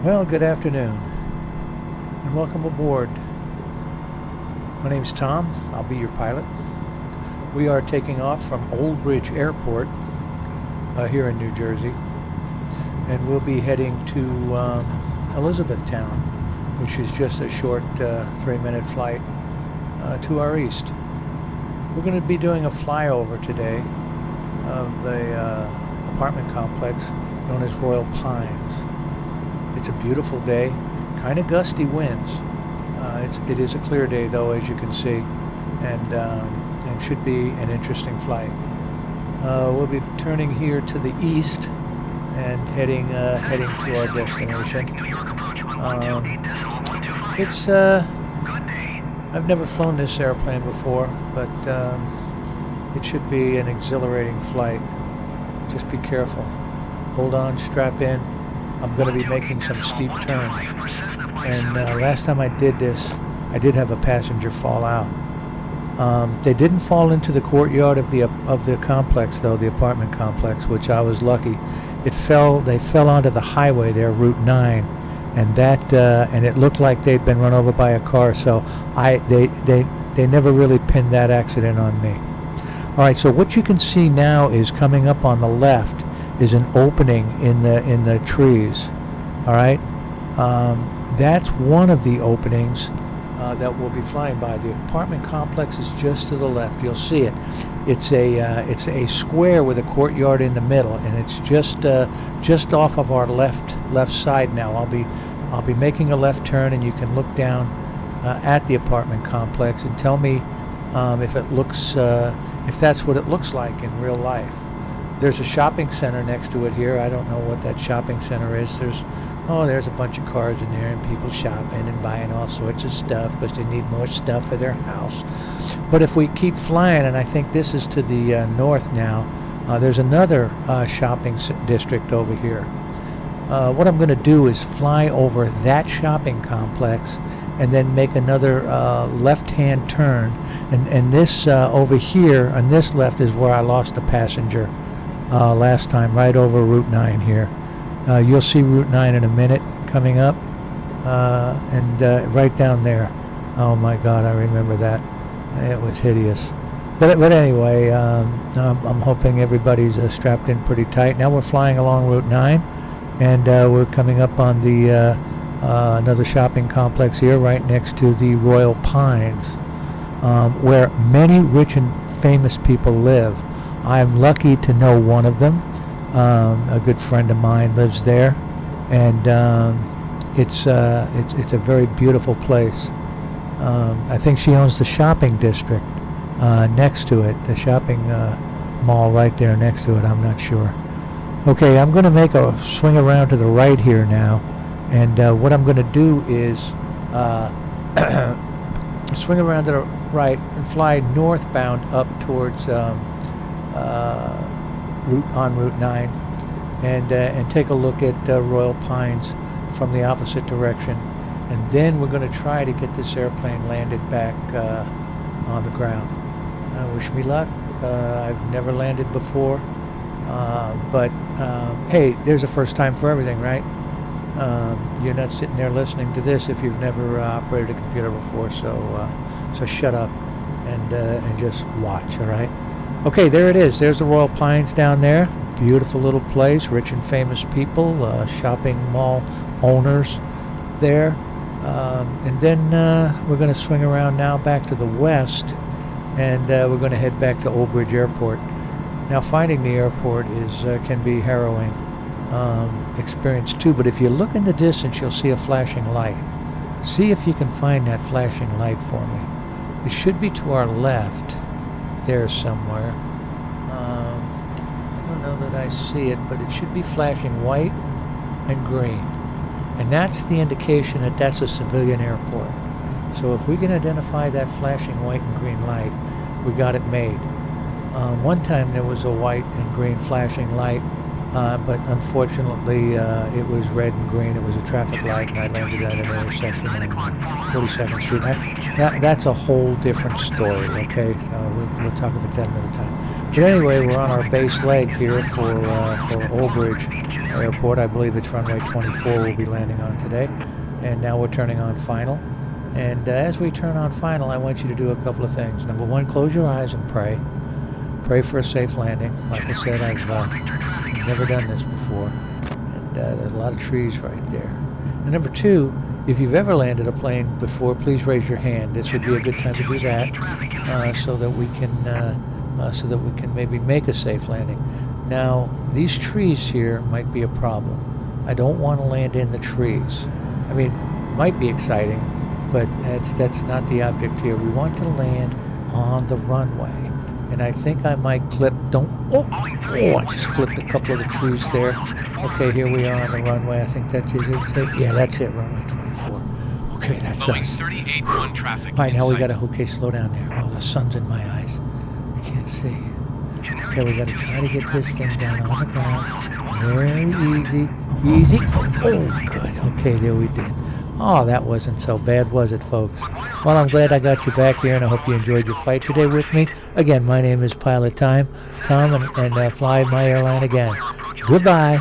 Well, good afternoon, and welcome aboard. My name's Tom. I'll be your pilot. We are taking off from Old Bridge Airport here in New Jersey, and we'll be heading to Elizabethtown, which is just a short 3-minute flight to our east. We're going to be doing a flyover today of the apartment complex known as Royal Pines. It's a beautiful day, kind of gusty winds. It is a clear day though, as you can see, and should be an interesting flight. We'll be turning here to the east and heading to our destination. I've never flown this airplane before, but it should be an exhilarating flight. Just be careful. Hold on, strap in. I'm going to be making some steep turns. And last time I did this, I did have a passenger fall out. They didn't fall into the courtyard of the complex, though, the apartment complex, which I was lucky. They fell onto the highway there, Route 9, and it looked like they'd been run over by a car. So they never really pinned that accident on me. All right, so what you can see now is coming up on the left is an opening in the trees. All right, that's one of the openings that we'll be flying by. The apartment complex is just to the left. You'll see it. It's a square with a courtyard in the middle, and it's just off of our left side now. I'll be making a left turn, and you can look down at the apartment complex and tell me if that's what it looks like in real life. There's a shopping center next to it here. I don't know what that shopping center is. There's a bunch of cars in there and people shopping and buying all sorts of stuff because they need more stuff for their house. But if we keep flying, and I think this is to the north now, there's another shopping district over here. What I'm going to do is fly over that shopping complex and then make another left-hand turn. And this over here on this left is where I lost a passenger last time, right over Route 9 here. You'll see Route 9 in a minute coming up, and right down there. Oh my God, I remember that. It was hideous. But anyway, I'm hoping everybody's strapped in pretty tight. Now we're flying along Route 9, and we're coming up on the another shopping complex here right next to the Royal Pines, where many rich and famous people live. I'm lucky to know one of them. A good friend of mine lives there, and it's a very beautiful place. I think she owns the shopping district next to it, the shopping mall right there next to it. I'm not sure. Okay, I'm going to make a swing around to the right here now, and what I'm going to do is swing around to the right and fly northbound up towards Route 9, and take a look at Royal Pines from the opposite direction, and then we're going to try to get this airplane landed back on the ground. Wish me luck. I've never landed before, but hey, there's a first time for everything, right? You're not sitting there listening to this if you've never operated a computer before, so shut up and just watch, all right? Okay, there it is. There's the Royal Pines down there. Beautiful little place, rich and famous people, shopping mall owners there. And then we're going to swing around now back to the west, and we're going to head back to Old Bridge Airport. Now, finding the airport can be harrowing experience too, but if you look in the distance, you'll see a flashing light. See if you can find that flashing light for me. It should be to our left there somewhere. I don't know that I see it, but it should be flashing white and green, and that's the indication that that's a civilian airport. So if we can identify that flashing white and green light, we got it made. One time there was a white and green flashing light, but unfortunately it was red and green. It was a traffic light, and I landed at an intersection on 42nd Street. That's a whole different story, okay? We'll talk about that another time. But anyway, we're on our base leg here for Old Bridge, Airport. I believe it's runway 24 we'll be landing on today. And now we're turning on final. And as we turn on final, I want you to do a couple of things. Number one, close your eyes and pray. Pray for a safe landing. Like I said, I've never done this before. And there's a lot of trees right there. And number two, if you've ever landed a plane before, please raise your hand. This would be a good time to do that, so that we can maybe make a safe landing. Now, these trees here might be a problem. I don't want to land in the trees. I mean, it might be exciting, but that's not the object here. We want to land on the runway. And I think I might clip, I just clipped a couple of the trees there. Okay, here we are on the runway. I think that's it. Yeah, that's it, runway 24. Okay, that's us. 38-1 traffic. All right, now we got to, okay, slow down there. Oh, the sun's in my eyes. I can't see. Okay, we got to try to get this thing down on the ground. Very easy. Easy. Oh, good. Okay, there we did. Oh, that wasn't so bad, was it, folks? Well, I'm glad I got you back here, and I hope you enjoyed your flight today with me. Again, my name is Pilot Tom, and fly my airline again. Goodbye.